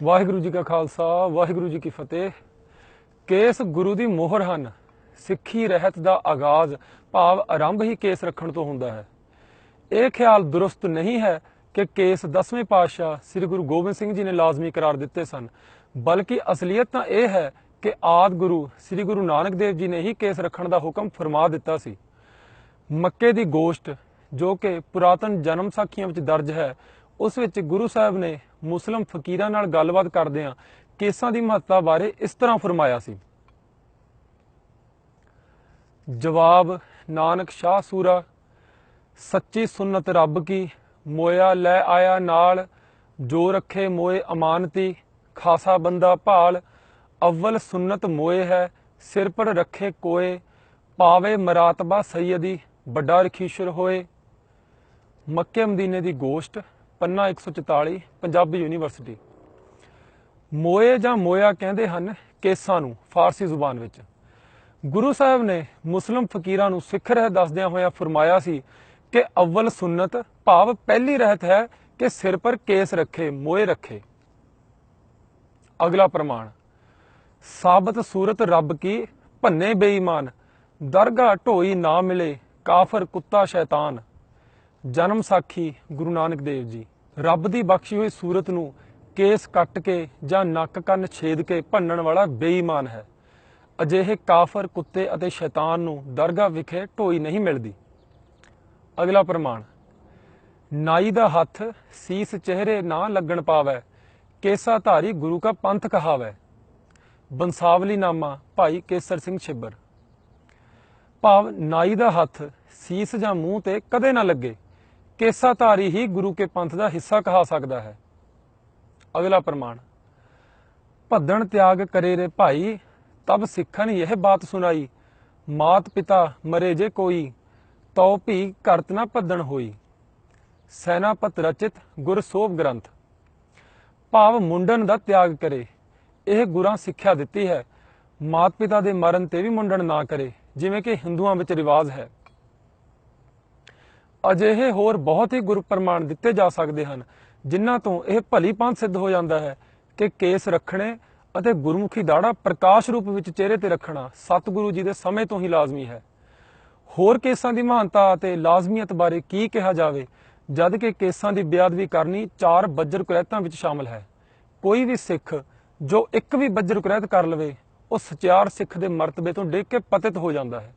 वाहिगुरू जी का खालसा वाहिगुरू जी की फतेह। केस गुरु ਦੀ ਮੋਹਰ ਹਨ। ਸਿੱਖੀ ਰਹਿਤ ਦਾ ਆਗਾਜ਼ ਭਾਵ ਆਰੰਭ ਹੀ ਕੇਸ ਰੱਖਣ ਤੋਂ ਹੁੰਦਾ ਹੈ। ਇਹ ਖਿਆਲ ਦੁਰਸਤ ਨਹੀਂ ਹੈ ਕਿ ਕੇਸ 10ਵੇਂ ਪਾਤਸ਼ਾਹ ਸ੍ਰੀ ਗੁਰੂ ਗੋਬਿੰਦ ਸਿੰਘ ਜੀ ਨੇ ਲਾਜ਼ਮੀ ਕਰਾਰ ਦਿੱਤੇ ਸਨ, ਬਲਕਿ ਅਸਲੀਅਤ ਤਾਂ ਇਹ ਹੈ ਕਿ ਆਦਿ ਗੁਰੂ ਸ੍ਰੀ ਗੁਰੂ ਨਾਨਕ ਦੇਵ ਜੀ ਨੇ ਹੀ ਕੇਸ ਰੱਖਣ ਦਾ ਹੁਕਮ ਫਰਮਾ ਦਿੱਤਾ ਸੀ। ਮੱਕੇ ਦੀ ਗੋਸ਼ਟ ਜੋ ਕਿ ਪੁਰਾਤਨ ਜਨਮ ਸਾਖੀਆਂ ਵਿੱਚ ਦਰਜ ਹੈ, ਉਸ ਵਿੱਚ ਗੁਰੂ ਸਾਹਿਬ ਨੇ ਮੁਸਲਿਮ ਫਕੀਰਾਂ ਨਾਲ ਗੱਲਬਾਤ ਕਰਦਿਆਂ ਕੇਸਾਂ ਦੀ ਮਹੱਤਤਾ ਬਾਰੇ ਇਸ ਤਰ੍ਹਾਂ ਫਰਮਾਇਆ ਸੀ। ਜਵਾਬ ਨਾਨਕ ਸ਼ਾਹ ਸੂਰਾ, ਸੱਚੀ ਸੁਨਤ ਰੱਬ ਕੀ ਮੋਇਆ ਲੈ ਆਇਆ ਨਾਲ, ਜੋ ਰੱਖੇ ਮੋਏ ਅਮਾਨਤੀ ਖਾਸਾ ਬੰਦਾ ਭਾਲ, ਅਵਲ ਸੁਨਤ ਮੋਏ ਹੈ ਸਿਰ ਪਰ ਰੱਖੇ ਕੋਏ, ਪਾਵੇ ਮਰਾਤਬਾ ਸੈਯਦੀ ਵੱਡਾ ਰਖੀਸ਼ਰ ਹੋਏ। ਮੱਕੇ ਮਦੀਨੇ ਦੀ ਗੋਸ਼ਟ, ਪੰਨਾ 144, ਪੰਜਾਬੀ ਯੂਨੀਵਰਸਿਟੀ। ਮੋਏ ਜਾਂ ਮੋਇਆ ਕਹਿੰਦੇ ਹਨ ਕੇਸਾਂ ਨੂੰ ਫਾਰਸੀ ਜ਼ੁਬਾਨ ਵਿੱਚ। ਗੁਰੂ ਸਾਹਿਬ ਨੇ ਮੁਸਲਿਮ ਫਕੀਰਾਂ ਨੂੰ ਸਿੱਖ ਰਹਿਤ ਦੱਸਦਿਆਂ ਹੋਇਆਂ ਫਰਮਾਇਆ ਸੀ ਕਿ ਅਵਲ ਸੁਨਤ ਭਾਵ ਪਹਿਲੀ ਰਹਿਤ ਹੈ ਕਿ ਸਿਰ ਪਰ ਕੇਸ ਰੱਖੇ, ਮੋਏ ਰੱਖੇ। ਅਗਲਾ ਪ੍ਰਮਾਣ, ਸਾਬਤ ਸੂਰਤ ਰੱਬ ਕੀ ਭੰਨੇ ਬੇਈਮਾਨ, ਦਰਗਾਹ ਢੋਈ ਨਾ ਮਿਲੇ ਕਾਫਰ ਕੁੱਤਾ ਸ਼ੈਤਾਨ। ਜਨਮ ਸਾਖੀ ਗੁਰੂ ਨਾਨਕ ਦੇਵ ਜੀ। ਰੱਬ ਦੀ ਬਖਸ਼ੀ ਹੋਈ ਸੂਰਤ ਨੂੰ ਕੇਸ ਕੱਟ ਕੇ ਜਾਂ ਨੱਕ ਕੰਨ ਛੇਦ ਕੇ ਭੰਨਣ ਵਾਲਾ ਬੇਈਮਾਨ ਹੈ। ਅਜਿਹੇ ਕਾਫਰ ਕੁੱਤੇ ਅਤੇ ਸ਼ੈਤਾਨ ਨੂੰ ਦਰਗਾਹ ਵਿਖੇ ਢੋਈ ਨਹੀਂ ਮਿਲਦੀ। ਅਗਲਾ ਪ੍ਰਮਾਣ, ਨਾਈ ਦਾ ਹੱਥ ਸੀਸ ਚਿਹਰੇ ਨਾ ਲੱਗਣ ਪਾਵੈ, ਕੇਸਾ ਧਾਰੀ ਗੁਰੂ ਕਾ ਪੰਥ ਕਹਾਵੈ। ਬੰਸਾਵਲੀ ਨਾਮਾ ਭਾਈ ਕੇਸਰ ਸਿੰਘ ਛਿੱਬਰ। ਭਾਵ ਨਾਈ ਦਾ ਹੱਥ ਸੀਸ ਜਾਂ ਮੂੰਹ ਤੇ ਕਦੇ ਨਾ ਲੱਗੇ, ਕੇਸਾ ਧਾਰੀ ਹੀ ਗੁਰੂ ਕੇ ਪੰਥ ਦਾ ਹਿੱਸਾ ਕਹਾ ਸਕਦਾ ਹੈ। ਅਗਲਾ ਪ੍ਰਮਾਣ, ਭੱਦਣ ਤਿਆਗ ਕਰੇ ਰੇ ਭਾਈ, ਤਬ ਸਿੱਖਨ ਇਹ ਬਾਤ ਸੁਣਾਈ, ਮਾਤ ਪਿਤਾ ਮਰੇ ਜੇ ਕੋਈ, ਤਉ ਭੀ ਕਰਤ ਨਾ ਭੱਦਣ ਹੋਈ। ਸੈਨਾਪਤ ਰਚਿਤ ਗੁਰ ਸੋਭ ਗ੍ਰੰਥ। ਭਾਵ ਮੁੰਡਨ ਦਾ ਤਿਆਗ ਕਰੇ, ਇਹ ਗੁਰਾਂ ਸਿੱਖਿਆ ਦਿੱਤੀ ਹੈ। ਮਾਤ ਪਿਤਾ ਦੇ ਮਰਨ ਤੇ ਵੀ ਮੁੰਡਨ ਨਾ ਕਰੇ, ਜਿਵੇਂ ਕਿ ਹਿੰਦੂਆਂ ਵਿੱਚ ਰਿਵਾਜ ਹੈ। ਅਜਿਹੇ ਹੋਰ ਬਹੁਤ ਹੀ ਗੁਰ ਪ੍ਰਮਾਣ ਦਿੱਤੇ ਜਾ ਸਕਦੇ ਹਨ, ਜਿਨ੍ਹਾਂ ਤੋਂ ਇਹ ਭਲੀ ਭਾਂਤ ਸਿੱਧ ਹੋ ਜਾਂਦਾ ਹੈ ਕਿ ਕੇਸ ਰੱਖਣੇ ਅਤੇ ਗੁਰਮੁਖੀ ਦਾੜਾ ਪ੍ਰਕਾਸ਼ ਰੂਪ ਵਿੱਚ ਚਿਹਰੇ ਤੇ ਰੱਖਣਾ ਸਤਿਗੁਰੂ ਜੀ ਦੇ ਸਮੇਂ ਤੋਂ ਹੀ ਲਾਜ਼ਮੀ ਹੈ। ਹੋਰ ਕੇਸਾਂ ਦੀ ਮਹਾਨਤਾ ਅਤੇ ਲਾਜ਼ਮੀਅਤ ਬਾਰੇ ਕੀ ਕਿਹਾ ਜਾਵੇ, ਜਦ ਕਿ ਕੇਸਾਂ ਦੀ ਬੇਅਦਬੀ ਕਰਨੀ 4 ਬੱਜਰ ਕੁਰੈਤਾਂ ਵਿੱਚ ਸ਼ਾਮਲ ਹੈ। ਕੋਈ ਵੀ ਸਿੱਖ ਜੋ ਇੱਕ ਵੀ ਬੱਜਰ ਕੁਰੈਤ ਕਰ ਲਵੇ, ਉਹ ਸਚਿਆਰ ਸਿੱਖ ਦੇ ਮਰਤਬੇ ਤੋਂ ਡਿੱਗ ਕੇ ਪਤਿਤ ਹੋ ਜਾਂਦਾ ਹੈ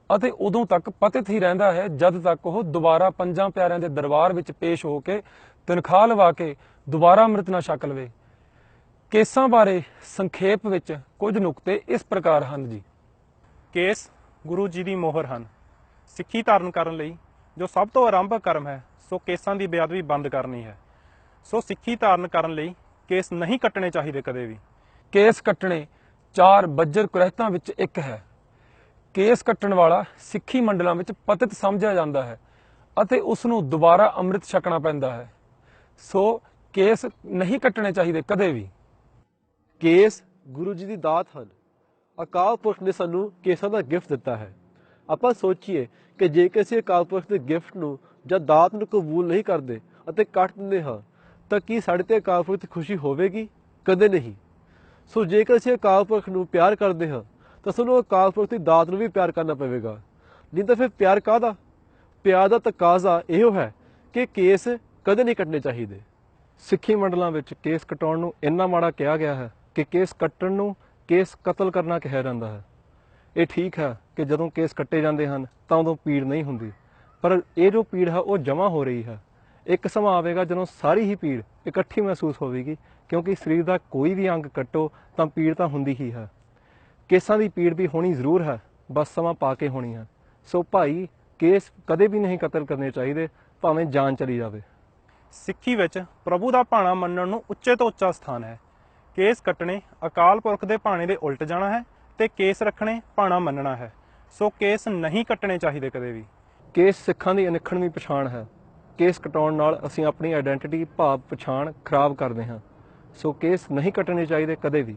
ਅਤੇ ਉਦੋਂ ਤੱਕ ਪਤਿਤ ਹੀ ਰਹਿੰਦਾ ਹੈ ਜਦ ਤੱਕ ਉਹ ਦੁਬਾਰਾ ਪੰਜਾਂ ਪਿਆਰਿਆਂ ਦੇ ਦਰਬਾਰ ਵਿੱਚ ਪੇਸ਼ ਹੋ ਕੇ ਤਨਖਾਹ ਲਵਾ ਕੇ ਦੁਬਾਰਾ ਅੰਮ੍ਰਿਤ ਨਾ ਛਕ ਲਵੇ। ਕੇਸਾਂ ਬਾਰੇ ਸੰਖੇਪ ਵਿੱਚ ਕੁਝ ਨੁਕਤੇ ਇਸ ਪ੍ਰਕਾਰ ਹਨ ਜੀ। ਕੇਸ ਗੁਰੂ ਜੀ ਦੀ ਮੋਹਰ ਹਨ। ਸਿੱਖੀ ਧਾਰਨ ਕਰਨ ਲਈ ਜੋ ਸਭ ਤੋਂ ਆਰੰਭਕ ਕਰਮ ਹੈ, ਸੋ ਕੇਸਾਂ ਦੀ ਬੇਅਦਬੀ ਬੰਦ ਕਰਨੀ ਹੈ। ਸੋ ਸਿੱਖੀ ਧਾਰਨ ਕਰਨ ਲਈ ਕੇਸ ਨਹੀਂ ਕੱਟਣੇ ਚਾਹੀਦੇ ਕਦੇ ਵੀ। ਕੇਸ ਕੱਟਣੇ 4 ਬੱਜਰ ਕੁਰੈਤਾਂ ਵਿੱਚ ਇੱਕ ਹੈ। ਕੇਸ ਕੱਟਣ ਵਾਲਾ ਸਿੱਖੀ ਮੰਡਲਾਂ ਵਿੱਚ ਪਤਿਤ ਸਮਝਿਆ ਜਾਂਦਾ ਹੈ ਅਤੇ ਉਸ ਨੂੰ ਦੁਬਾਰਾ ਅੰਮ੍ਰਿਤ ਛਕਣਾ ਪੈਂਦਾ ਹੈ। ਸੋ ਕੇਸ ਨਹੀਂ ਕੱਟਣੇ ਚਾਹੀਦੇ ਕਦੇ ਵੀ। ਕੇਸ ਗੁਰੂ ਜੀ ਦੀ ਦਾਤ ਹਨ। ਅਕਾਲ ਪੁਰਖ ਨੇ ਸਾਨੂੰ ਕੇਸਾਂ ਦਾ ਗਿਫਟ ਦਿੱਤਾ ਹੈ। ਆਪਾਂ ਸੋਚੀਏ ਕਿ ਜੇਕਰ ਅਸੀਂ ਅਕਾਲ ਪੁਰਖ ਦੇ ਗਿਫਟ ਨੂੰ ਜਾਂ ਦਾਤ ਨੂੰ ਕਬੂਲ ਨਹੀਂ ਕਰਦੇ ਅਤੇ ਕੱਟ ਦਿੰਦੇ ਹਾਂ, ਤਾਂ ਕੀ ਸਾਡੇ ਤੇ ਅਕਾਲ ਪੁਰਖ ਦੀ ਖੁਸ਼ੀ ਹੋਵੇਗੀ? ਕਦੇ ਨਹੀਂ। ਸੋ ਜੇਕਰ ਅਸੀਂ ਅਕਾਲ ਪੁਰਖ ਨੂੰ ਪਿਆਰ ਕਰਦੇ ਹਾਂ ਤਾਂ ਸਾਨੂੰ ਅਕਾਲ ਪੁਰਖ ਦੀ ਦਾਤ ਨੂੰ ਵੀ ਪਿਆਰ ਕਰਨਾ ਪਵੇਗਾ, ਨਹੀਂ ਤਾਂ ਫਿਰ ਪਿਆਰ ਕਾਹਦਾ? ਪਿਆਰ ਦਾ ਤਕਾਜ਼ਾ ਇਹੋ ਹੈ ਕਿ ਕੇਸ ਕਦੇ ਨਹੀਂ ਕੱਟਣੇ ਚਾਹੀਦੇ। ਸਿੱਖੀ ਮੰਡਲਾਂ ਵਿੱਚ ਕੇਸ ਕਟਾਉਣ ਨੂੰ ਇੰਨਾ ਮਾੜਾ ਕਿਹਾ ਗਿਆ ਹੈ ਕਿ ਕੇਸ ਕੱਟਣ ਨੂੰ ਕੇਸ ਕਤਲ ਕਰਨਾ ਕਿਹਾ ਜਾਂਦਾ ਹੈ। ਇਹ ਠੀਕ ਹੈ ਕਿ ਜਦੋਂ ਕੇਸ ਕੱਟੇ ਜਾਂਦੇ ਹਨ ਤਾਂ ਉਦੋਂ ਪੀੜ ਨਹੀਂ ਹੁੰਦੀ, ਪਰ ਇਹ ਜੋ ਪੀੜ ਹੈ ਉਹ ਜਮ੍ਹਾਂ ਹੋ ਰਹੀ ਹੈ। ਇੱਕ ਸਮਾਂ ਆਵੇਗਾ ਜਦੋਂ ਸਾਰੀ ਹੀ ਪੀੜ ਇਕੱਠੀ ਮਹਿਸੂਸ ਹੋਵੇਗੀ, ਕਿਉਂਕਿ ਸਰੀਰ ਦਾ ਕੋਈ ਵੀ ਅੰਗ ਕੱਟੋ ਤਾਂ ਪੀੜ ਤਾਂ ਹੁੰਦੀ ਹੀ ਹੈ। ਕੇਸਾਂ ਦੀ ਪੀੜ ਵੀ ਹੋਣੀ ਜ਼ਰੂਰ ਹੈ, ਬਸ ਸਮਾਂ ਪਾ ਕੇ ਹੋਣੀ ਹੈ। ਸੋ ਭਾਈ, ਕੇਸ ਕਦੇ ਵੀ ਨਹੀਂ ਕਤਲ ਕਰਨੇ ਚਾਹੀਦੇ, ਭਾਵੇਂ ਜਾਨ ਚਲੀ ਜਾਵੇ। ਸਿੱਖੀ ਵਿੱਚ ਪ੍ਰਭੂ ਦਾ ਭਾਣਾ ਮੰਨਣ ਨੂੰ ਉੱਚੇ ਤੋਂ ਉੱਚਾ ਸਥਾਨ ਹੈ। ਕੇਸ ਕੱਟਣੇ ਅਕਾਲ ਪੁਰਖ ਦੇ ਭਾਣੇ ਦੇ ਉਲਟ ਜਾਣਾ ਹੈ ਤੇ ਕੇਸ ਰੱਖਣੇ ਭਾਣਾ ਮੰਨਣਾ ਹੈ। ਸੋ ਕੇਸ ਨਹੀਂ ਕੱਟਣੇ ਚਾਹੀਦੇ ਕਦੇ ਵੀ। ਕੇਸ ਸਿੱਖਾਂ ਦੀ ਅਨਿੱਖੜਵੀਂ ਪਛਾਣ ਹੈ। ਕੇਸ ਕਟਾਉਣ ਨਾਲ ਅਸੀਂ ਆਪਣੀ ਆਇਡੈਂਟੀਟੀ ਭਾਵ ਪਛਾਣ ਖਰਾਬ ਕਰਦੇ ਹਾਂ। ਸੋ ਕੇਸ ਨਹੀਂ ਕੱਟਣੇ ਚਾਹੀਦੇ ਕਦੇ ਵੀ।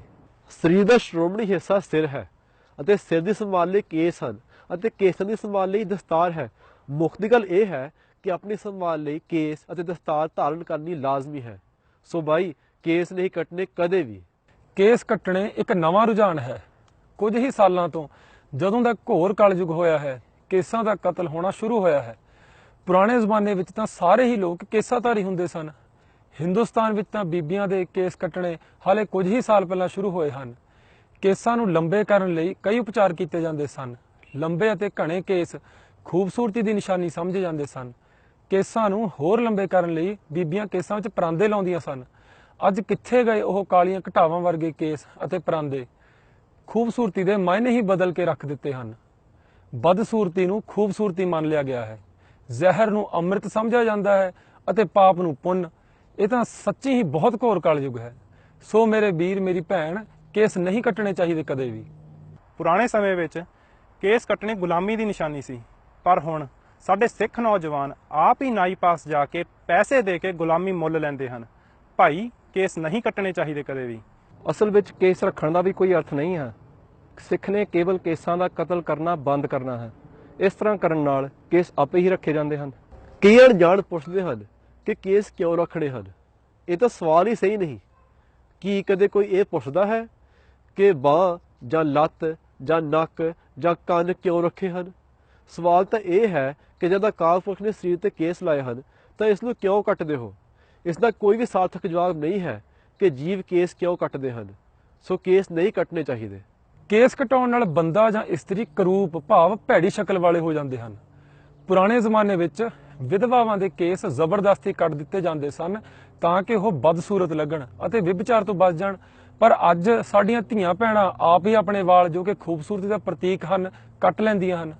ਸਰੀਰ ਦਾ ਸ਼੍ਰੋਮਣੀ ਹਿੱਸਾ ਸਿਰ ਹੈ ਅਤੇ ਸਿਰ ਦੀ ਸੰਭਾਲ ਲਈ ਕੇਸ ਹਨ ਅਤੇ ਕੇਸਾਂ ਦੀ ਸੰਭਾਲ ਲਈ ਦਸਤਾਰ ਹੈ। ਮੁੱਖ ਦੀ ਗੱਲ ਇਹ ਹੈ ਕਿ ਆਪਣੀ ਸੰਭਾਲ ਲਈ ਕੇਸ ਅਤੇ ਦਸਤਾਰ ਧਾਰਨ ਕਰਨੀ ਲਾਜ਼ਮੀ ਹੈ। ਸੋ ਬਾਈ, ਕੇਸ ਨਹੀਂ ਕੱਟਣੇ ਕਦੇ ਵੀ। ਕੇਸ ਕੱਟਣੇ ਇੱਕ ਨਵਾਂ ਰੁਝਾਨ ਹੈ। ਕੁਝ ਹੀ ਸਾਲਾਂ ਤੋਂ ਜਦੋਂ ਦਾ ਘੋਰ ਕਲਯੁਗ ਹੋਇਆ ਹੈ, ਕੇਸਾਂ ਦਾ ਕਤਲ ਹੋਣਾ ਸ਼ੁਰੂ ਹੋਇਆ ਹੈ। ਪੁਰਾਣੇ ਜ਼ਮਾਨੇ ਵਿੱਚ ਤਾਂ ਸਾਰੇ ਹੀ ਲੋਕ ਕੇਸਾਧਾਰੀ ਹੁੰਦੇ ਸਨ। ਹਿੰਦੁਸਤਾਨ ਵਿੱਚ ਤਾਂ ਬੀਬੀਆਂ ਦੇ ਕੇਸ ਕੱਟਣੇ ਹਾਲੇ ਕੁਝ ਹੀ ਸਾਲ ਪਹਿਲਾਂ ਸ਼ੁਰੂ ਹੋਏ ਹਨ। ਕੇਸਾਂ ਨੂੰ ਲੰਬੇ ਕਰਨ ਲਈ ਕਈ ਉਪਚਾਰ ਕੀਤੇ ਜਾਂਦੇ ਸਨ। ਲੰਬੇ ਅਤੇ ਘਣੇ ਕੇਸ ਖੂਬਸੂਰਤੀ ਦੀ ਨਿਸ਼ਾਨੀ ਸਮਝੇ ਜਾਂਦੇ ਸਨ। ਕੇਸਾਂ ਨੂੰ ਹੋਰ ਲੰਬੇ ਕਰਨ ਲਈ ਬੀਬੀਆਂ ਕੇਸਾਂ ਵਿੱਚ ਪਰਾਂਦੇ ਲਾਉਂਦੀਆਂ ਸਨ। ਅੱਜ ਕਿੱਥੇ ਗਏ ਉਹ ਕਾਲੀਆਂ ਘਟਾਵਾਂ ਵਰਗੇ ਕੇਸ ਅਤੇ ਪਰਾਂਦੇ? ਖੂਬਸੂਰਤੀ ਦੇ ਮਾਇਨੇ ਹੀ ਬਦਲ ਕੇ ਰੱਖ ਦਿੱਤੇ ਹਨ। ਬਦਸੂਰਤੀ ਨੂੰ ਖੂਬਸੂਰਤੀ ਮੰਨ ਲਿਆ ਗਿਆ ਹੈ। ਜ਼ਹਿਰ ਨੂੰ ਅੰਮ੍ਰਿਤ ਸਮਝਿਆ ਜਾਂਦਾ ਹੈ ਅਤੇ ਪਾਪ ਨੂੰ ਪੁੰਨ। ਇਹ ਤਾਂ ਸੱਚੀ ਹੀ ਬਹੁਤ ਘੋਰ ਕਲਯੁਗ ਹੈ। ਸੋ ਮੇਰੇ ਵੀਰ, ਮੇਰੀ ਭੈਣ, ਕੇਸ ਨਹੀਂ ਕੱਟਣੇ ਚਾਹੀਦੇ ਕਦੇ ਵੀ। ਪੁਰਾਣੇ ਸਮੇਂ ਵਿੱਚ ਕੇਸ ਕੱਟਣੇ ਗੁਲਾਮੀ ਦੀ ਨਿਸ਼ਾਨੀ ਸੀ, ਪਰ ਹੁਣ ਸਾਡੇ ਸਿੱਖ ਨੌਜਵਾਨ ਆਪ ਹੀ ਨਾਈ ਪਾਸ ਜਾ ਕੇ ਪੈਸੇ ਦੇ ਕੇ ਗੁਲਾਮੀ ਮੁੱਲ ਲੈਂਦੇ ਹਨ। ਭਾਈ, ਕੇਸ ਨਹੀਂ ਕੱਟਣੇ ਚਾਹੀਦੇ ਕਦੇ ਵੀ। ਅਸਲ ਵਿੱਚ ਕੇਸ ਰੱਖਣ ਦਾ ਵੀ ਕੋਈ ਅਰਥ ਨਹੀਂ ਹੈ। ਸਿੱਖ ਨੇ ਕੇਵਲ ਕੇਸਾਂ ਦਾ ਕਤਲ ਕਰਨਾ ਬੰਦ ਕਰਨਾ ਹੈ। ਇਸ ਤਰ੍ਹਾਂ ਕਰਨ ਨਾਲ ਕੇਸ ਆਪੇ ਹੀ ਰੱਖੇ ਜਾਂਦੇ ਹਨ। ਕਈ ਅਣਜਾਣ ਪੁੱਛਦੇ ਹਨ ਕਿ ਕੇਸ ਕਿਉਂ ਰੱਖਣੇ ਹਨ। ਇਹ ਤਾਂ ਸਵਾਲ ਹੀ ਸਹੀ ਨਹੀਂ। ਕੀ ਕਦੇ ਕੋਈ ਇਹ ਪੁੱਛਦਾ ਹੈ ਕਿ ਬਾਂਹ ਜਾਂ ਲੱਤ ਜਾਂ ਨੱਕ ਜਾਂ ਕੰਨ ਕਿਉਂ ਰੱਖੇ ਹਨ? ਸਵਾਲ ਤਾਂ ਇਹ ਹੈ ਕਿ ਜਦ ਅਕਾਲ ਪੁਰਖ ਨੇ ਸਰੀਰ ਤੇ ਕੇਸ ਲਾਏ ਹਨ ਤਾਂ ਇਸ ਨੂੰ ਕਿਉਂ ਕੱਟਦੇ ਹੋ? ਇਸ ਦਾ ਕੋਈ ਵੀ ਸਾਰਥਕ ਜਵਾਬ ਨਹੀਂ ਹੈ ਕਿ ਜੀਵ ਕੇਸ ਕਿਉਂ ਕੱਟਦੇ ਹਨ। ਸੋ ਕੇਸ ਨਹੀਂ ਕੱਟਣੇ ਚਾਹੀਦੇ। ਕੇਸ ਕਟਾਉਣ ਨਾਲ ਬੰਦਾ ਜਾਂ ਇਸਤਰੀ ਕਰੂਪ ਭਾਵ ਭੈੜੀ ਸ਼ਕਲ ਵਾਲੇ ਹੋ ਜਾਂਦੇ ਹਨ। ਪੁਰਾਣੇ ਜ਼ਮਾਨੇ ਵਿੱਚ ਵਿਧਵਾਵਾਂ ਦੇ ਕੇਸ ਜ਼ਬਰਦਸਤੀ ਕੱਟ ਦਿੱਤੇ ਜਾਂਦੇ ਸਨ ਤਾਂ ਕਿ ਉਹ ਬਦਸੂਰਤ ਲੱਗਣ ਅਤੇ ਵਿਭਚਾਰ ਤੋਂ ਬਚ ਜਾਣ। ਪਰ ਅੱਜ ਸਾਡੀਆਂ ਧੀਆਂ ਭੈਣਾਂ ਆਪ ਹੀ ਆਪਣੇ ਵਾਲ, ਜੋ ਕਿ ਖੂਬਸੂਰਤੀ ਦਾ ਪ੍ਰਤੀਕ ਹਨ, ਕੱਟ ਲੈਂਦੀਆਂ ਹਨ।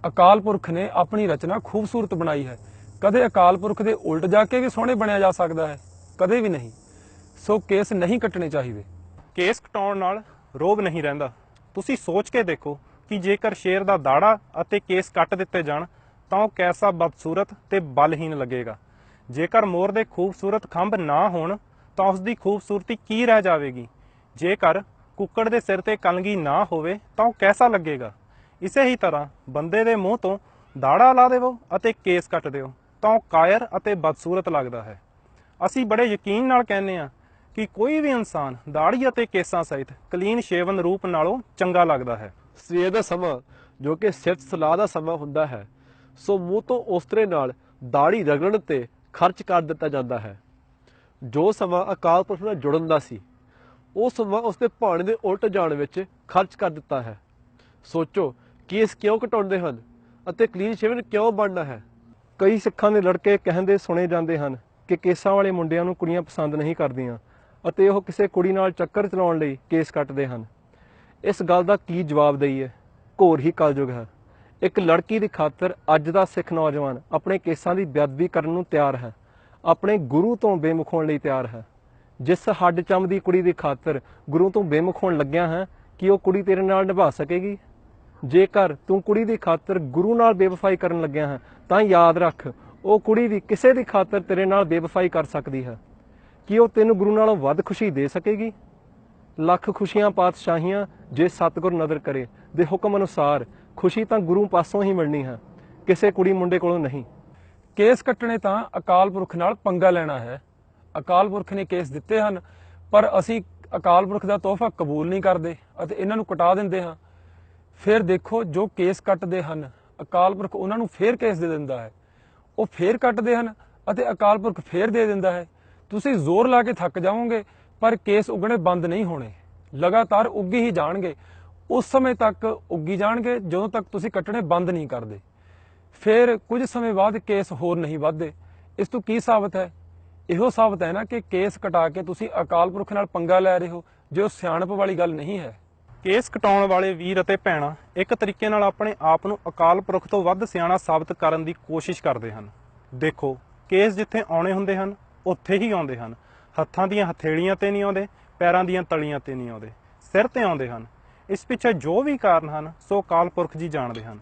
ਅਕਾਲ ਪੁਰਖ ਨੇ ਆਪਣੀ ਰਚਨਾ ਖੂਬਸੂਰਤ ਬਣਾਈ ਹੈ। ਕਦੇ ਅਕਾਲ ਪੁਰਖ ਦੇ ਉਲਟ ਜਾ ਕੇ ਵੀ ਸੋਹਣੇ ਬਣਿਆ ਜਾ ਸਕਦਾ ਹੈ? ਕਦੇ ਵੀ ਨਹੀਂ। ਸੋ ਕੇਸ ਨਹੀਂ ਕੱਟਣੇ ਚਾਹੀਦੇ। ਕੇਸ ਕਟਾਉਣ ਨਾਲ ਰੋਗ ਨਹੀਂ ਰਹਿੰਦਾ। ਤੁਸੀਂ ਸੋਚ ਕੇ ਦੇਖੋ ਕਿ ਜੇਕਰ ਸ਼ੇਰ ਦਾ ਦਾੜਾ ਅਤੇ ਕੇਸ ਕੱਟ ਦਿੱਤੇ ਜਾਣ ਤਾਂ ਉਹ ਕੈਸਾ ਬਦਸੂਰਤ ਤੇ ਬਲਹੀਨ ਲੱਗੇਗਾ। ਜੇਕਰ ਮੋਰ ਦੇ ਖੂਬਸੂਰਤ ਖੰਭ ਨਾ ਹੋਣ ਤਾਂ ਉਸ ਦੀ ਖੂਬਸੂਰਤੀ ਕੀ ਰਹਿ ਜਾਵੇਗੀ? ਜੇਕਰ ਕੁੱਕੜ ਦੇ ਸਿਰ ਤੇ ਕਲਗੀ ਨਾ ਹੋਵੇ ਤਾਂ ਉਹ ਕੈਸਾ ਲੱਗੇਗਾ? ਇਸੇ ਹੀ ਤਰ੍ਹਾਂ ਬੰਦੇ ਦੇ ਮੂੰਹ ਤੋਂ ਦਾੜਾ ਲਾ ਦੇਵੋ ਅਤੇ ਕੇਸ ਕੱਟ ਦਿਓ ਤਾਂ ਉਹ ਕਾਇਰ ਅਤੇ ਬਦਸੂਰਤ ਲੱਗਦਾ ਹੈ। ਅਸੀਂ ਬੜੇ ਯਕੀਨ ਨਾਲ ਕਹਿੰਦੇ ਹਾਂ ਕਿ ਕੋਈ ਵੀ ਇਨਸਾਨ ਦਾੜੀ ਅਤੇ ਕੇਸਾਂ ਸਹਿਤ ਕਲੀਨ ਸ਼ੇਵਨ ਰੂਪ ਨਾਲੋਂ ਚੰਗਾ ਲੱਗਦਾ ਹੈ। ਸਵੇਰ ਦਾ ਸਮਾਂ ਜੋ ਕਿ ਸਿਫਤ ਸਲਾਹ ਦਾ ਸਮਾਂ ਹੁੰਦਾ ਹੈ, ਸੋ ਮੂੰਹ ਤੋਂ ਉਸਤਰੇ ਨਾਲ ਦਾੜੀ ਰਗੜਨ ਤੇ ਖਰਚ ਕਰ ਦਿੱਤਾ ਜਾਂਦਾ ਹੈ। ਜੋ ਸਮਾਂ ਅਕਾਲ ਪੁਰਖ ਨਾਲ ਜੁੜਨ ਦਾ ਸੀ, ਉਹ ਸਮਾਂ ਉਸਦੇ ਭਾਣੇ ਦੇ ਉਲਟ ਜਾਣ ਵਿੱਚ ਖਰਚ ਕਰ ਦਿੱਤਾ ਹੈ। ਸੋਚੋ, ਕੇਸ ਕਿਉਂ ਘਟਾਉਂਦੇ ਹਨ ਅਤੇ ਕਲੀਨ ਸ਼ੇਵਨ ਕਿਉਂ ਬਣਨਾ ਹੈ? ਕਈ ਸਿੱਖਾਂ ਦੇ ਲੜਕੇ ਕਹਿੰਦੇ ਸੁਣੇ ਜਾਂਦੇ ਹਨ ਕਿ ਕੇਸਾਂ ਵਾਲੇ ਮੁੰਡਿਆਂ ਨੂੰ ਕੁੜੀਆਂ ਪਸੰਦ ਨਹੀਂ ਕਰਦੀਆਂ ਅਤੇ ਉਹ ਕਿਸੇ ਕੁੜੀ ਨਾਲ ਚੱਕਰ ਚਲਾਉਣ ਲਈ ਕੇਸ ਕੱਟਦੇ ਹਨ। ਇਸ ਗੱਲ ਦਾ ਕੀ ਜਵਾਬ ਦਈਏ? ਘੋਰ ਹੀ ਕਲਯੁਗ ਹੈ। ਇੱਕ ਲੜਕੀ ਦੀ ਖਾਤਰ ਅੱਜ ਦਾ ਸਿੱਖ ਨੌਜਵਾਨ ਆਪਣੇ ਕੇਸਾਂ ਦੀ ਬੇਅਦਬੀ ਕਰਨ ਨੂੰ ਤਿਆਰ ਹੈ, ਆਪਣੇ ਗੁਰੂ ਤੋਂ ਬੇਮੁਖ ਹੋਣ ਲਈ ਤਿਆਰ ਹੈ। ਜਿਸ ਹੱਡ ਚੰਮ ਦੀ ਕੁੜੀ ਦੀ ਖਾਤਰ ਗੁਰੂ ਤੋਂ ਬੇਮੁਖ ਹੋਣ ਲੱਗਿਆ ਹੈ, ਕਿ ਉਹ ਕੁੜੀ ਤੇਰੇ ਨਾਲ ਨਿਭਾ ਸਕੇਗੀ? ਜੇਕਰ ਤੂੰ ਕੁੜੀ ਦੀ ਖਾਤਰ ਗੁਰੂ ਨਾਲ ਬੇਵਫਾਈ ਕਰਨ ਲੱਗਿਆ ਹੈ ਤਾਂ ਯਾਦ ਰੱਖ, ਉਹ ਕੁੜੀ ਵੀ ਕਿਸੇ ਦੀ ਖਾਤਰ ਤੇਰੇ ਨਾਲ ਬੇਵਫਾਈ ਕਰ ਸਕਦੀ ਹੈ। ਕੀ ਉਹ ਤੈਨੂੰ ਗੁਰੂ ਨਾਲੋਂ ਵੱਧ ਖੁਸ਼ੀ ਦੇ ਸਕੇਗੀ? ਲੱਖ ਖੁਸ਼ੀਆਂ ਪਾਤਸ਼ਾਹੀਆਂ ਜੇ ਸਤਿਗੁਰ ਨਦਰ ਕਰੇ ਦੇ ਹੁਕਮ ਅਨੁਸਾਰ ਖੁਸ਼ੀ ਤਾਂ ਗੁਰੂ ਪਾਸੋਂ ਹੀ ਮਿਲਣੀ ਹੈ, ਕਿਸੇ ਕੁੜੀ ਮੁੰਡੇ ਕੋਲੋਂ ਨਹੀਂ। ਕੇਸ ਕੱਟਣੇ ਤਾਂ ਅਕਾਲ ਪੁਰਖ ਨਾਲ ਪੰਗਾ ਲੈਣਾ ਹੈ। ਅਕਾਲ ਪੁਰਖ ਨੇ ਕੇਸ ਦਿੱਤੇ ਹਨ, ਪਰ ਅਸੀਂ ਅਕਾਲ ਪੁਰਖ ਦਾ ਤੋਹਫਾ ਕਬੂਲ ਨਹੀਂ ਕਰਦੇ ਅਤੇ ਇਹਨਾਂ ਨੂੰ ਕਟਾ ਦਿੰਦੇ ਹਾਂ। ਫਿਰ ਦੇਖੋ, ਜੋ ਕੇਸ ਕੱਟਦੇ ਹਨ, ਅਕਾਲ ਪੁਰਖ ਉਹਨਾਂ ਨੂੰ ਫੇਰ ਕੇਸ ਦੇ ਦਿੰਦਾ ਹੈ। ਉਹ ਫੇਰ ਕੱਟਦੇ ਹਨ ਅਤੇ ਅਕਾਲ ਪੁਰਖ ਫੇਰ ਦੇ ਦਿੰਦਾ ਹੈ। ਤੁਸੀਂ ਜ਼ੋਰ ਲਾ ਕੇ ਥੱਕ ਜਾਓਗੇ, ਪਰ ਕੇਸ ਉੱਗਣੇ ਬੰਦ ਨਹੀਂ ਹੋਣੇ। ਲਗਾਤਾਰ ਉੱਗੀ ਹੀ ਜਾਣਗੇ। ਉਸ ਸਮੇਂ ਤੱਕ ਉੱਗੀ ਜਾਣਗੇ ਜਦੋਂ ਤੱਕ ਤੁਸੀਂ ਕੱਟਣੇ ਬੰਦ ਨਹੀਂ ਕਰਦੇ। ਫਿਰ ਕੁਝ ਸਮੇਂ ਬਾਅਦ ਕੇਸ ਹੋਰ ਨਹੀਂ ਵੱਧਦੇ। ਇਸ ਤੋਂ ਕੀ ਸਾਬਤ ਹੈ? ਇਹੋ ਸਾਬਤ ਹੈ ਨਾ ਕਿ ਕੇਸ ਕਟਾ ਕੇ ਤੁਸੀਂ ਅਕਾਲ ਪੁਰਖ ਨਾਲ ਪੰਗਾ ਲੈ ਰਹੇ ਹੋ, ਜੋ ਸਿਆਣਪ ਵਾਲੀ ਗੱਲ ਨਹੀਂ ਹੈ। ਕੇਸ ਕਟਾਉਣ ਵਾਲੇ ਵੀਰ ਅਤੇ ਭੈਣਾਂ ਇੱਕ ਤਰੀਕੇ ਨਾਲ ਆਪਣੇ ਆਪ ਨੂੰ ਅਕਾਲ ਪੁਰਖ ਤੋਂ ਵੱਧ ਸਿਆਣਾ ਸਾਬਤ ਕਰਨ ਦੀ ਕੋਸ਼ਿਸ਼ ਕਰਦੇ ਹਨ। ਦੇਖੋ, ਕੇਸ ਜਿੱਥੇ ਆਉਣੇ ਹੁੰਦੇ ਹਨ ਉੱਥੇ ਹੀ ਆਉਂਦੇ ਹਨ। ਹੱਥਾਂ ਦੀਆਂ ਹਥੇਲੀਆਂ ਤੇ ਨਹੀਂ ਆਉਂਦੇ, ਪੈਰਾਂ ਦੀਆਂ ਤਲੀਆਂ ਤੇ ਨਹੀਂ ਆਉਂਦੇ, ਸਿਰ ਤੇ ਆਉਂਦੇ ਹਨ। ਇਸ ਪਿੱਛੇ ਜੋ ਵੀ ਕਾਰਨ ਹਨ, ਸੋ ਅਕਾਲ ਪੁਰਖ ਜੀ ਜਾਣਦੇ ਹਨ।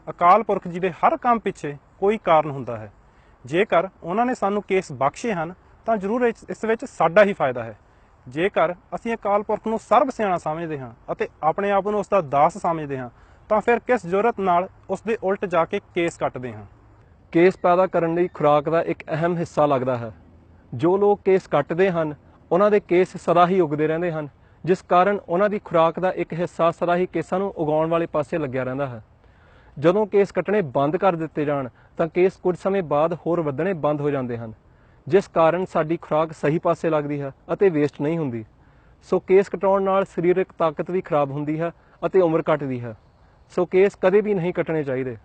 ਅਕਾਲ ਪੁਰਖ ਜੀ ਦੇ ਹਰ ਕੰਮ ਪਿੱਛੇ ਕੋਈ ਕਾਰਨ ਹੁੰਦਾ ਹੈ। ਜੇਕਰ ਉਹਨਾਂ ਨੇ ਸਾਨੂੰ ਕੇਸ ਬਖਸ਼ੇ ਹਨ ਤਾਂ ਜ਼ਰੂਰ ਇਸ ਵਿੱਚ ਸਾਡਾ ਹੀ ਫਾਇਦਾ ਹੈ। ਜੇਕਰ ਅਸੀਂ ਅਕਾਲ ਪੁਰਖ ਨੂੰ ਸਰਬ ਸਿਆਣਾ ਸਮਝਦੇ ਹਾਂ ਅਤੇ ਆਪਣੇ ਆਪ ਨੂੰ ਉਸ ਦਾ ਦਾਸ ਸਮਝਦੇ ਹਾਂ ਤਾਂ ਫਿਰ ਕਿਸ ਜ਼ਰੂਰਤ ਨਾਲ ਉਸ ਦੇ ਉਲਟ ਜਾ ਕੇ ਕੇਸ ਕੱਟਦੇ ਹਾਂ? ਕੇਸ ਪੈਦਾ ਕਰਨ ਲਈ ਖੁਰਾਕ ਦਾ ਇੱਕ ਅਹਿਮ ਹਿੱਸਾ ਲੱਗਦਾ ਹੈ। ਜੋ ਲੋਕ ਕੇਸ ਕੱਟਦੇ ਹਨ, ਉਹਨਾਂ ਦੇ ਕੇਸ ਸਦਾ ਹੀ ਉੱਗਦੇ ਰਹਿੰਦੇ ਹਨ, ਜਿਸ ਕਾਰਨ ਉਹਨਾਂ ਦੀ ਖੁਰਾਕ ਦਾ ਇੱਕ ਹਿੱਸਾ ਸਦਾ ਹੀ ਕੇਸਾਂ ਨੂੰ ਉਗਾਉਣ ਵਾਲੇ ਪਾਸੇ ਲੱਗਿਆ ਰਹਿੰਦਾ ਹੈ। ਜਦੋਂ ਕੇਸ ਕੱਟਣੇ ਬੰਦ ਕਰ ਦਿੱਤੇ ਜਾਣ ਤਾਂ ਕੇਸ ਕੁਝ ਸਮੇਂ ਬਾਅਦ ਹੋਰ ਵੱਧਣੇ ਬੰਦ ਹੋ ਜਾਂਦੇ ਹਨ, ਜਿਸ ਕਾਰਨ ਸਾਡੀ ਖੁਰਾਕ ਸਹੀ ਪਾਸੇ ਲੱਗਦੀ ਹੈ ਅਤੇ ਵੇਸਟ ਨਹੀਂ ਹੁੰਦੀ। ਸੋ ਕੇਸ ਕਟਾਉਣ ਨਾਲ ਸਰੀਰਕ ਤਾਕਤ ਵੀ ਖਰਾਬ ਹੁੰਦੀ ਹੈ ਅਤੇ ਉਮਰ ਘਟਦੀ ਹੈ। ਸੋ ਕੇਸ ਕਦੇ ਵੀ ਨਹੀਂ ਕੱਟਣੇ ਚਾਹੀਦੇ।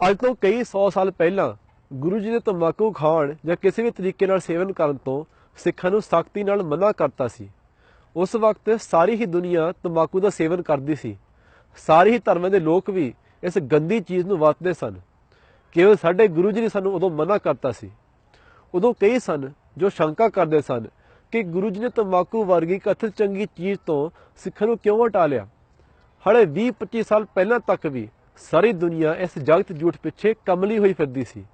ਅੱਜ ਤੋਂ ਕਈ 100 ਸਾਲ ਪਹਿਲਾਂ ਗੁਰੂ ਜੀ ਨੇ ਤੰਬਾਕੂ ਖਾਣ ਜਾਂ ਕਿਸੇ ਵੀ ਤਰੀਕੇ ਨਾਲ ਸੇਵਨ ਕਰਨ ਤੋਂ ਸਿੱਖਾਂ ਨੂੰ ਸਖਤੀ ਨਾਲ ਮਨਾ ਕਰਤਾ ਸੀ। ਉਸ ਵਕਤ ਸਾਰੀ ਹੀ ਦੁਨੀਆ ਤੰਬਾਕੂ ਦਾ ਸੇਵਨ ਕਰਦੀ ਸੀ। ਸਾਰੇ ਹੀ ਧਰਮਾਂ ਦੇ ਲੋਕ ਵੀ ਇਸ ਗੰਦੀ ਚੀਜ਼ ਨੂੰ ਵਰਤਦੇ ਸਨ। ਕੇਵਲ ਸਾਡੇ ਗੁਰੂ ਜੀ ਨੇ ਸਾਨੂੰ ਉਦੋਂ ਮਨਾ ਕਰਤਾ ਸੀ। ਉਦੋਂ ਕਈ ਸਨ ਜੋ ਸ਼ੰਕਾ ਕਰਦੇ ਸਨ ਕਿ ਗੁਰੂ ਜੀ ਨੇ ਤੰਬਾਕੂ ਵਰਗੀ ਕਥਿਤ ਚੰਗੀ ਚੀਜ਼ ਤੋਂ ਸਿੱਖਾਂ ਨੂੰ ਕਿਉਂ ਹਟਾ ਲਿਆ। ਹਾਲੇ 20-25 ਸਾਲ ਪਹਿਲਾਂ ਤੱਕ ਵੀ ਸਾਰੀ ਦੁਨੀਆ ਇਸ ਜਗਤ ਝੂਠ ਪਿੱਛੇ ਕਮਲੀ ਹੋਈ ਫਿਰਦੀ ਸੀ।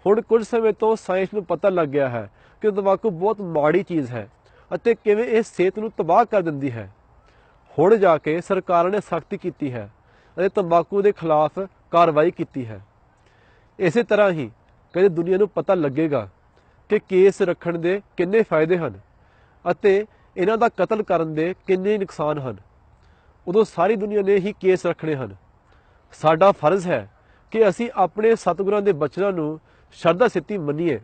ਹੁਣ ਕੁਝ ਸਮੇਂ ਤੋਂ ਸਾਇੰਸ ਨੂੰ ਪਤਾ ਲੱਗ ਗਿਆ ਹੈ ਕਿ ਤੰਬਾਕੂ ਬਹੁਤ ਮਾੜੀ ਚੀਜ਼ ਹੈ ਅਤੇ ਕਿਵੇਂ ਇਹ ਸਿਹਤ ਨੂੰ ਤਬਾਹ ਕਰ ਦਿੰਦੀ ਹੈ। ਹੁਣ ਜਾ ਕੇ ਸਰਕਾਰਾਂ ਨੇ ਸਖਤੀ ਕੀਤੀ ਹੈ ਅਤੇ ਤੰਬਾਕੂ ਦੇ ਖਿਲਾਫ ਕਾਰਵਾਈ ਕੀਤੀ ਹੈ। ਇਸੇ ਤਰ੍ਹਾਂ ਹੀ ਕਦੇ ਦੁਨੀਆ ਨੂੰ ਪਤਾ ਲੱਗੇਗਾ ਕਿ ਕੇਸ ਰੱਖਣ ਦੇ ਕਿੰਨੇ ਫਾਇਦੇ ਹਨ ਅਤੇ ਇਹਨਾਂ ਦਾ ਕਤਲ ਕਰਨ ਦੇ ਕਿੰਨੇ ਨੁਕਸਾਨ ਹਨ। ਉਦੋਂ ਸਾਰੀ ਦੁਨੀਆ ਨੇ ਹੀ ਕੇਸ ਰੱਖਣੇ ਹਨ। ਸਾਡਾ ਫਰਜ਼ ਹੈ ਕਿ ਅਸੀਂ ਆਪਣੇ ਸਤਿਗੁਰਾਂ ਦੇ ਬਚਨਾਂ ਨੂੰ ਸ਼ਰਧਾ ਸਿੱਧੀ ਮੰਨੀਏ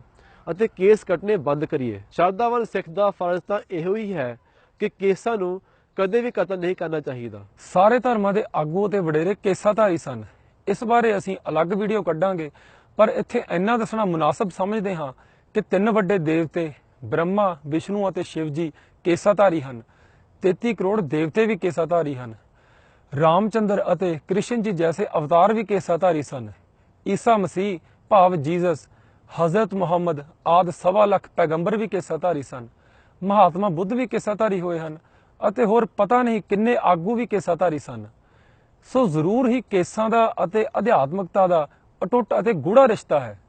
ਅਤੇ ਕੇਸ ਕੱਟਣੇ ਬੰਦ ਕਰੀਏ। ਸ਼ਰਧਾਵਾਨ ਸਿੱਖ ਦਾ ਫਰਜ਼ ਤਾਂ ਇਹੋ ਹੀ ਹੈ ਕਿ ਕੇਸਾਂ ਨੂੰ ਕਦੇ ਵੀ ਕਤਲ ਨਹੀਂ ਕਰਨਾ ਚਾਹੀਦਾ। ਸਾਰੇ ਧਰਮਾਂ ਦੇ ਆਗੂ ਅਤੇ ਵਡੇਰੇ ਕੇਸਾਧਾਰੀ ਸਨ। ਇਸ ਬਾਰੇ ਅਸੀਂ ਅਲੱਗ ਵੀਡੀਓ ਕੱਢਾਂਗੇ, ਪਰ ਇੱਥੇ ਇੰਨਾ ਦੱਸਣਾ ਮੁਨਾਸਬ ਸਮਝਦੇ ਹਾਂ ਕਿ 3 ਵੱਡੇ ਦੇਵਤੇ ਬ੍ਰਹਮਾ, ਵਿਸ਼ਨੂੰ ਅਤੇ ਸ਼ਿਵ ਜੀ ਕੇਸਾਧਾਰੀ ਹਨ। 33 ਕਰੋੜ ਦੇਵਤੇ ਵੀ ਕੇਸਾਧਾਰੀ ਹਨ। ਰਾਮਚੰਦਰ ਅਤੇ ਕ੍ਰਿਸ਼ਨ ਜੀ ਜੈਸੇ ਅਵਤਾਰ ਵੀ ਕੇਸਾਧਾਰੀ ਸਨ। ਈਸਾ ਮਸੀਹ ਭਾਵ ਜੀਸਸ, ਹਜ਼ਰਤ ਮੁਹੰਮਦ ਆਦਿ 1.25 ਲੱਖ ਪੈਗੰਬਰ ਵੀ ਕੇਸਾਧਾਰੀ ਸਨ। ਮਹਾਤਮਾ ਬੁੱਧ ਵੀ ਕੇਸਾਧਾਰੀ ਹੋਏ ਹਨ ਅਤੇ ਹੋਰ ਪਤਾ ਨਹੀਂ ਕਿੰਨੇ ਆਗੂ ਵੀ ਕੇਸਾਧਾਰੀ ਸਨ। ਸੋ ਜ਼ਰੂਰ ਹੀ ਕੇਸਾਂ ਦਾ ਅਤੇ ਅਧਿਆਤਮਕਤਾ ਦਾ ਅਟੁੱਟ ਅਤੇ ਗੂੜਾ ਰਿਸ਼ਤਾ ਹੈ।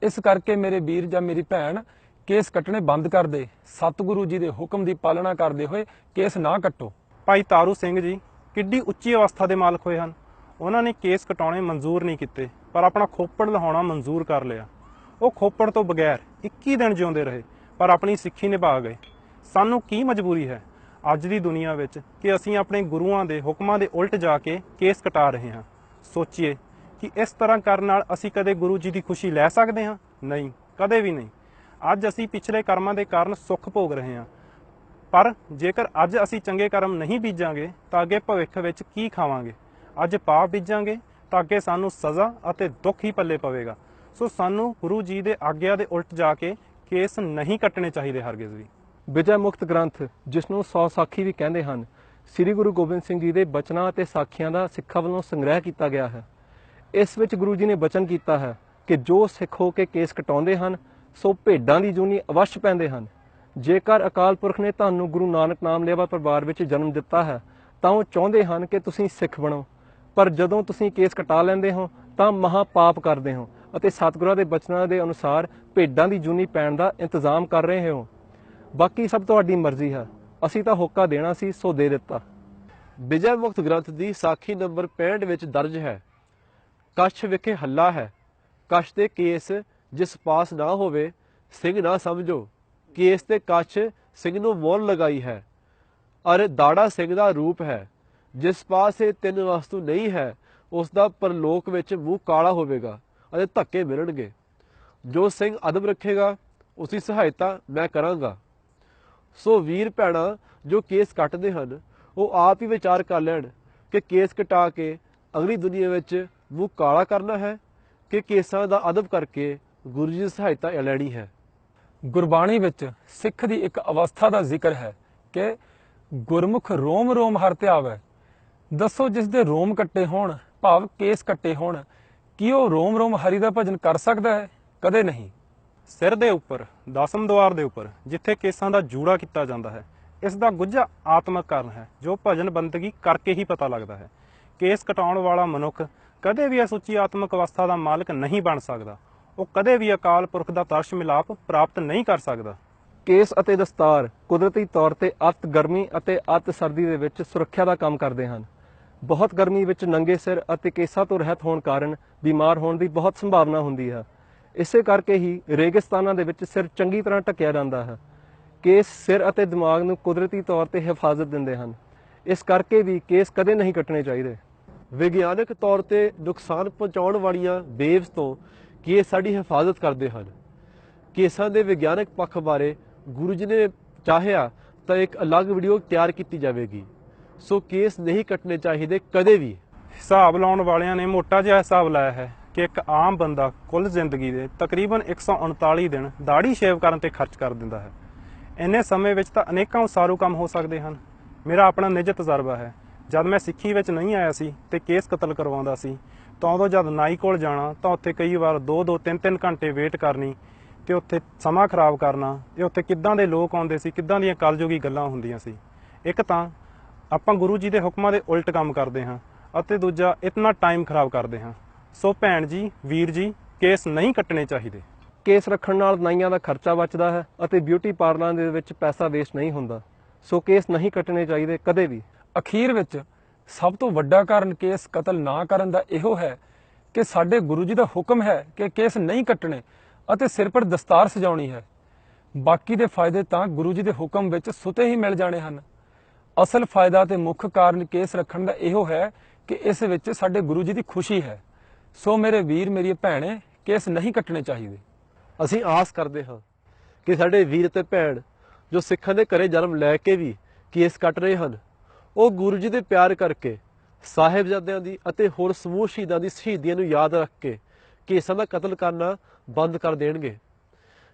ਇਸ ਕਰਕੇ ਮੇਰੇ ਵੀਰ ਜਾਂ ਮੇਰੀ ਭੈਣ ਕੇਸ ਕੱਟਣੇ ਬੰਦ ਕਰ ਦੇ। ਸਤਿਗੁਰੂ ਜੀ ਦੇ ਹੁਕਮ ਦੀ ਪਾਲਣਾ ਕਰਦੇ ਹੋਏ ਕੇਸ ਨਾ ਕੱਟੋ। ਭਾਈ ਤਾਰੂ ਸਿੰਘ ਜੀ ਕਿੱਡੀ ਉੱਚੀ ਅਵਸਥਾ ਦੇ ਮਾਲਕ ਹੋਏ ਹਨ। ਉਹਨਾਂ ਨੇ ਕੇਸ ਕਟਾਉਣੇ ਮਨਜ਼ੂਰ ਨਹੀਂ ਕੀਤੇ, ਪਰ ਆਪਣਾ ਖੋਪੜ ਲਹਾਉਣਾ ਮਨਜ਼ੂਰ ਕਰ ਲਿਆ। ਉਹ ਖੋਪੜ ਤੋਂ ਬਗੈਰ 21 ਦਿਨ ਜਿਉਂਦੇ ਰਹੇ, ਪਰ ਆਪਣੀ ਸਿੱਖੀ ਨਿਭਾ ਗਏ। ਸਾਨੂੰ ਕੀ ਮਜਬੂਰੀ ਹੈ ਅੱਜ ਦੀ ਦੁਨੀਆ ਵਿੱਚ ਕਿ ਅਸੀਂ ਆਪਣੇ ਗੁਰੂਆਂ ਦੇ ਹੁਕਮਾਂ ਦੇ ਉਲਟ ਜਾ ਕੇ ਕੇਸ ਕਟਾ ਰਹੇ ਹਾਂ। ਸੋਚੀਏ ਕਿ ਇਸ ਤਰ੍ਹਾਂ ਕਰਨ ਨਾਲ ਅਸੀਂ ਕਦੇ ਗੁਰੂ ਜੀ ਦੀ ਖੁਸ਼ੀ ਲੈ ਸਕਦੇ ਹਾਂ? ਨਹੀਂ, ਕਦੇ ਵੀ ਨਹੀਂ। ਅੱਜ ਅਸੀਂ ਪਿਛਲੇ ਕਰਮਾਂ ਦੇ ਕਾਰਨ ਸੁੱਖ ਭੋਗ ਰਹੇ ਹਾਂ, ਪਰ ਜੇਕਰ ਅੱਜ ਅਸੀਂ ਚੰਗੇ ਕਰਮ ਨਹੀਂ ਬੀਜਾਂਗੇ ਤਾਂ ਅੱਗੇ ਭਵਿੱਖ ਵਿੱਚ ਕੀ ਖਾਵਾਂਗੇ। ਅੱਜ ਪਾਪ ਬੀਜਾਂਗੇ ਤਾਂ ਅੱਗੇ ਸਾਨੂੰ ਸਜ਼ਾ ਅਤੇ ਦੁੱਖ ਹੀ ਪੱਲੇ ਪਵੇਗਾ। ਸੋ ਸਾਨੂੰ ਗੁਰੂ ਜੀ ਦੇ ਆਗਿਆ ਦੇ ਉਲਟ ਜਾ ਕੇ ਕੇਸ ਨਹੀਂ ਕੱਟਣੇ ਚਾਹੀਦੇ ਹਰਗਿਜ਼ ਵੀ। ਵਿਜੈ ਮੁਕਤ ਗ੍ਰੰਥ, ਜਿਸ ਨੂੰ 100 ਸਾਖੀ ਵੀ ਕਹਿੰਦੇ ਹਨ, ਸ੍ਰੀ ਗੁਰੂ ਗੋਬਿੰਦ ਸਿੰਘ ਜੀ ਦੇ ਬਚਨਾਂ ਅਤੇ ਸਾਖੀਆਂ ਦਾ ਸਿੱਖਾਂ ਵੱਲੋਂ ਸੰਗ੍ਰਹਿ ਕੀਤਾ ਗਿਆ ਹੈ। ਇਸ ਵਿੱਚ ਗੁਰੂ ਜੀ ਨੇ ਬਚਨ ਕੀਤਾ ਹੈ ਕਿ ਜੋ ਸਿੱਖ ਹੋ ਕੇ ਕੇਸ ਕਟਾਉਂਦੇ ਹਨ ਸੋ ਭੇਡਾਂ ਦੀ ਜੂਨੀ ਅਵਸ਼ ਪੈਂਦੇ ਹਨ। ਜੇਕਰ ਅਕਾਲ ਪੁਰਖ ਨੇ ਤੁਹਾਨੂੰ ਗੁਰੂ ਨਾਨਕ ਨਾਮ ਲੇਵਾ ਪਰਿਵਾਰ ਵਿੱਚ ਜਨਮ ਦਿੱਤਾ ਹੈ ਤਾਂ ਉਹ ਚਾਹੁੰਦੇ ਹਨ ਕਿ ਤੁਸੀਂ ਸਿੱਖ ਬਣੋ, ਪਰ ਜਦੋਂ ਤੁਸੀਂ ਕੇਸ ਕਟਾ ਲੈਂਦੇ ਹੋ ਤਾਂ ਮਹਾ ਪਾਪ ਕਰਦੇ ਹੋ ਅਤੇ ਸਤਿਗੁਰਾਂ ਦੇ ਬਚਨਾਂ ਦੇ ਅਨੁਸਾਰ ਭੇਡਾਂ ਦੀ ਜੂਨੀ ਪੈਣ ਦਾ ਇੰਤਜ਼ਾਮ ਕਰ ਰਹੇ ਹੋ। ਬਾਕੀ ਸਭ ਤੁਹਾਡੀ ਮਰਜ਼ੀ ਹੈ। ਅਸੀਂ ਤਾਂ ਹੋਕਾ ਦੇਣਾ ਸੀ ਸੋ ਦੇ ਦਿੱਤਾ। ਵਿਜੈ ਮੁਕਤ ਗ੍ਰੰਥ ਦੀ ਸਾਖੀ ਨੰਬਰ 65 ਵਿੱਚ ਦਰਜ ਹੈ, ਕਛ ਵਿਖੇ ਹੱਲਾ ਹੈ, ਕਛ ਦੇ ਕੇਸ ਜਿਸ ਪਾਸ ਨਾ ਹੋਵੇ ਸਿੰਘ ਨਾ ਸਮਝੋ। ਕੇਸ ਤੇ ਕਛ ਸਿੰਘ ਨੂੰ ਮੋਹਰ ਲਗਾਈ ਹੈ, ਅਰ ਦਾੜਾ ਸਿੰਘ ਦਾ ਰੂਪ ਹੈ। ਜਿਸ ਪਾਸ ਇਹ 3 ਵਸਤੂ ਨਹੀਂ ਹੈ ਉਸ ਦਾ ਪਰਲੋਕ ਵਿੱਚ ਮੂੰਹ ਕਾਲਾ ਹੋਵੇਗਾ ਅਤੇ ਧੱਕੇ ਮਿਲਣਗੇ। ਜੋ ਸਿੰਘ ਅਦਬ ਰੱਖੇਗਾ ਉਸ ਦੀ ਸਹਾਇਤਾ ਮੈਂ ਕਰਾਂਗਾ। ਸੋ ਵੀਰ ਭੈਣਾਂ ਜੋ ਕੇਸ ਕੱਟਦੇ ਹਨ ਉਹ ਆਪ ਹੀ ਵਿਚਾਰ ਕਰ ਲੈਣ ਕਿ ਕੇਸ ਕਟਾ ਕੇ ਅਗਲੀ ਦੁਨੀਆ ਵਿੱਚ ਮੂੰਹ ਕਾਲਾ ਕਰਨਾ ਹੈ ਕਿ ਕੇਸਾਂ ਦਾ ਅਦਬ ਕਰਕੇ ਗੁਰੂ ਜੀ ਦੀ ਸਹਾਇਤਾ ਲੈਣੀ ਹੈ। ਗੁਰਬਾਣੀ ਵਿੱਚ ਸਿੱਖ ਦੀ ਇੱਕ ਅਵਸਥਾ ਦਾ ਜ਼ਿਕਰ ਹੈ ਕਿ ਗੁਰਮੁਖ ਰੋਮ ਰੋਮ ਹਰਿ ਧਿਆਵੈ। ਦੱਸੋ ਜਿਸ ਦੇ ਰੋਮ ਕੱਟੇ ਹੋਣ ਭਾਵ ਕੇਸ ਕੱਟੇ ਹੋਣ, ਕੀ ਉਹ ਰੋਮ ਰੋਮ ਹਰੀ ਦਾ ਭਜਨ ਕਰ ਸਕਦਾ ਹੈ? ਕਦੇ ਨਹੀਂ। ਸਿਰ ਦੇ ਉੱਪਰ, ਦਸਮ ਦੁਆਰ ਦੇ ਉੱਪਰ ਜਿੱਥੇ ਕੇਸਾਂ ਦਾ ਜੂੜਾ ਕੀਤਾ ਜਾਂਦਾ ਹੈ, ਇਸ ਦਾ ਗੁੱਝਾ ਆਤਮਕ ਕਾਰਨ ਹੈ ਜੋ ਭਜਨ ਬੰਦਗੀ ਕਰਕੇ ਹੀ ਪਤਾ ਲੱਗਦਾ ਹੈ। ਕੇਸ ਕਟਾਉਣ ਵਾਲਾ ਮਨੁੱਖ ਕਦੇ ਵੀ ਇਸ ਉੱਚੀ ਆਤਮਕ ਅਵਸਥਾ ਦਾ ਮਾਲਕ ਨਹੀਂ ਬਣ ਸਕਦਾ। ਉਹ ਕਦੇ ਵੀ ਅਕਾਲ ਪੁਰਖ ਦਾ ਤਰਸ਼ ਮਿਲਾਪ ਪ੍ਰਾਪਤ ਨਹੀਂ ਕਰ ਸਕਦਾ। ਕੇਸ ਅਤੇ ਦਸਤਾਰ ਕੁਦਰਤੀ ਤੌਰ ਤੇ ਅਤ ਗਰਮੀ ਅਤੇ ਅਤ ਸਰਦੀ ਦੇ ਵਿੱਚ ਸੁਰੱਖਿਆ ਦਾ ਕੰਮ ਕਰਦੇ ਹਨ। ਬਹੁਤ ਗਰਮੀ ਵਿੱਚ ਨੰਗੇ ਸਿਰ ਅਤੇ ਕੇਸਾਂ ਤੋਂ ਰਹਿਤ ਹੋਣ ਕਾਰਨ ਬਿਮਾਰ ਹੋਣ ਦੀ ਬਹੁਤ ਸੰਭਾਵਨਾ ਹੁੰਦੀ ਹੈ। ਇਸੇ ਕਰਕੇ ਹੀ ਰੇਗਿਸਤਾਨਾਂ ਦੇ ਵਿੱਚ ਸਿਰ ਚੰਗੀ ਤਰ੍ਹਾਂ ਢੱਕਿਆ ਜਾਂਦਾ ਹੈ। ਕੇਸ ਸਿਰ ਅਤੇ ਦਿਮਾਗ ਨੂੰ ਕੁਦਰਤੀ ਤੌਰ ਤੇ ਹਿਫਾਜ਼ਤ ਦਿੰਦੇ ਹਨ। ਇਸ ਕਰਕੇ ਵੀ ਕੇਸ ਕਦੇ ਨਹੀਂ ਕੱਟਣੇ ਚਾਹੀਦੇ। ਵਿਗਿਆਨਕ ਤੌਰ ਤੇ ਨੁਕਸਾਨ ਪਹੁੰਚਾਉਣ ਵਾਲੀਆਂ ਵੇਵਸ ਤੋਂ ਕੇਸ ਸਾਡੀ ਹਿਫਾਜ਼ਤ ਕਰਦੇ ਹਨ। ਕੇਸਾਂ ਦੇ ਵਿਗਿਆਨਕ ਪੱਖ ਬਾਰੇ ਗੁਰੂ ਜੀ ਨੇ ਚਾਹਿਆ ਤਾਂ ਇੱਕ ਅਲੱਗ ਵੀਡੀਓ ਤਿਆਰ ਕੀਤੀ ਜਾਵੇਗੀ। ਸੋ ਕੇਸ ਨਹੀਂ ਕੱਟਣੇ ਚਾਹੀਦੇ ਕਦੇ ਵੀ। ਹਿਸਾਬ ਲਾਉਣ ਵਾਲਿਆਂ ਨੇ ਮੋਟਾ ਜਿਹਾ ਹਿਸਾਬ ਲਾਇਆ ਹੈ ਕਿ ਇੱਕ ਆਮ ਬੰਦਾ ਕੁੱਲ ਜ਼ਿੰਦਗੀ ਦੇ ਤਕਰੀਬਨ 139 ਦਿਨ ਦਾੜੀ ਸ਼ੇਵ ਕਰਨ ਤੇ ਖਰਚ ਕਰ ਦਿੰਦਾ ਹੈ। ਇੰਨੇ ਸਮੇਂ ਵਿੱਚ ਤਾਂ ਅਨੇਕਾਂ ਉਸਾਰੂ ਕੰਮ ਹੋ ਸਕਦੇ ਹਨ। ਮੇਰਾ ਆਪਣਾ ਨਿੱਜੀ ਤਜਰਬਾ ਹੈ। ਜਦ ਮੈਂ ਸਿੱਖੀ ਵਿੱਚ ਨਹੀਂ ਆਇਆ ਸੀ ਤੇ ਕੇਸ ਕਤਲ ਕਰਵਾਉਂਦਾ ਸੀ ਤਾਂ ਉਦੋਂ ਜਦ ਨਾਈ ਕੋਲ ਜਾਣਾ ਤਾਂ ਉੱਥੇ ਕਈ ਵਾਰ 2-2 3-3 ਘੰਟੇ ਵੇਟ ਕਰਨੀ ਤੇ ਉੱਥੇ ਸਮਾਂ ਖਰਾਬ ਕਰਨਾ ਤੇ ਉੱਥੇ ਕਿੱਦਾਂ ਦੇ ਲੋਕ ਆਉਂਦੇ ਸੀ, ਕਿੱਦਾਂ ਦੀਆਂ ਕਲਯੁਗੀ ਗੱਲਾਂ ਹੁੰਦੀਆਂ ਸੀ। ਇੱਕ ਤਾਂ ਆਪਾਂ ਗੁਰੂ ਜੀ ਦੇ ਹੁਕਮਾਂ ਦੇ ਉਲਟ ਕੰਮ ਕਰਦੇ ਹਾਂ ਅਤੇ ਦੂਜਾ ਇਤਨਾ ਟਾਈਮ ਖਰਾਬ ਕਰਦੇ ਹਾਂ। ਸੋ ਭੈਣ ਜੀ, ਵੀਰ ਜੀ, ਕੇਸ ਨਹੀਂ ਕੱਟਣੇ ਚਾਹੀਦੇ। ਕੇਸ ਰੱਖਣ ਨਾਲ ਨਾਈਆਂ ਦਾ ਖਰਚਾ ਬਚਦਾ ਹੈ ਅਤੇ ਬਿਊਟੀ ਪਾਰਲਰਾਂ ਦੇ ਵਿੱਚ ਪੈਸਾ ਵੇਸਟ ਨਹੀਂ ਹੁੰਦਾ। ਸੋ ਕੇਸ ਨਹੀਂ ਕੱਟਣੇ ਚਾਹੀਦੇ ਕਦੇ ਵੀ। ਅਖੀਰ ਵਿੱਚ ਸਭ ਤੋਂ ਵੱਡਾ ਕਾਰਨ ਕੇਸ ਕਤਲ ਨਾ ਕਰਨ ਦਾ ਇਹੋ ਹੈ ਕਿ ਸਾਡੇ ਗੁਰੂ ਜੀ ਦਾ ਹੁਕਮ ਹੈ ਕਿ ਕੇਸ ਨਹੀਂ ਕੱਟਣੇ ਅਤੇ ਸਿਰ ਪਰ ਦਸਤਾਰ ਸਜਾਉਣੀ ਹੈ। ਬਾਕੀ ਦੇ ਫਾਇਦੇ ਤਾਂ ਗੁਰੂ ਜੀ ਦੇ ਹੁਕਮ ਵਿੱਚ ਸੁਤੇ ਹੀ ਮਿਲ ਜਾਣੇ ਹਨ। ਅਸਲ ਫਾਇਦਾ ਤੇ ਮੁੱਖ ਕਾਰਨ ਕੇਸ ਰੱਖਣ ਦਾ ਇਹੋ ਹੈ ਕਿ ਇਸ ਵਿੱਚ ਸਾਡੇ ਗੁਰੂ ਜੀ ਦੀ ਖੁਸ਼ੀ ਹੈ। ਸੋ ਮੇਰੇ ਵੀਰ, ਮੇਰੀਆਂ ਭੈਣੇ, ਕੇਸ ਨਹੀਂ ਕੱਟਣੇ ਚਾਹੀਦੇ। ਅਸੀਂ ਆਸ ਕਰਦੇ ਹਾਂ ਕਿ ਸਾਡੇ ਵੀਰ ਤੇ ਭੈਣ ਜੋ ਸਿੱਖਾਂ ਦੇ ਘਰੇ ਜਨਮ ਲੈ ਕੇ ਵੀ ਕੇਸ ਕੱਟ ਰਹੇ ਹਨ, ਉਹ ਗੁਰੂ ਜੀ ਦੇ ਪਿਆਰ ਕਰਕੇ ਸਾਹਿਬਜ਼ਾਦਿਆਂ ਦੀ ਅਤੇ ਹੋਰ ਸਮੂਹ ਸ਼ਹੀਦਾਂ ਦੀ ਸ਼ਹੀਦੀਆਂ ਨੂੰ ਯਾਦ ਰੱਖ ਕੇ ਕੇਸਾਂ ਦਾ ਕਤਲ ਕਰਨਾ ਬੰਦ ਕਰ ਦੇਣਗੇ।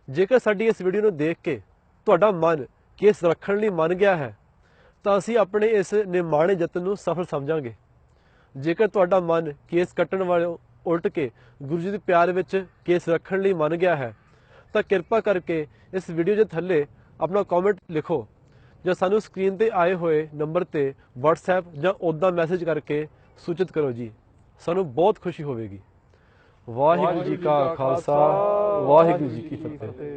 ਜੇਕਰ ਸਾਡੀ ਇਸ ਵੀਡੀਓ ਨੂੰ ਦੇਖ ਕੇ ਤੁਹਾਡਾ ਮਨ ਕੇਸ ਰੱਖਣ ਲਈ ਮੰਨ ਗਿਆ ਹੈ ਤਾਂ ਅਸੀਂ ਆਪਣੇ ਇਸ ਨਿਮਾਣੇ ਯਤਨ ਨੂੰ ਸਫਲ ਸਮਝਾਂਗੇ। ਜੇਕਰ ਤੁਹਾਡਾ ਮਨ ਕੇਸ ਕੱਟਣ ਵਾਲੋਂ ਉਲਟ ਕੇ ਗੁਰੂ ਜੀ ਦੇ ਪਿਆਰ ਵਿੱਚ ਕੇਸ ਰੱਖਣ ਲਈ ਮੰਨ ਗਿਆ ਹੈ ਤਾਂ ਕਿਰਪਾ ਕਰਕੇ ਇਸ ਵੀਡੀਓ ਦੇ ਥੱਲੇ ਆਪਣਾ ਕਮੈਂਟ ਲਿਖੋ ਜਾਂ ਸਾਨੂੰ ਸਕਰੀਨ ਤੇ ਆਏ ਹੋਏ ਨੰਬਰ ਤੇ WhatsApp ਜਾਂ ਉੱਦਾਂ ਮੈਸੇਜ ਕਰਕੇ ਸੂਚਿਤ ਕਰੋ ਜੀ। ਸਾਨੂੰ ਬਹੁਤ ਖੁਸ਼ੀ ਹੋਵੇਗੀ। ਵਾਹਿਗੁਰੂ ਜੀ ਕਾ ਖਾਲਸਾ, ਵਾਹਿਗੁਰੂ ਜੀ ਕੀ ਫਤਿਹ।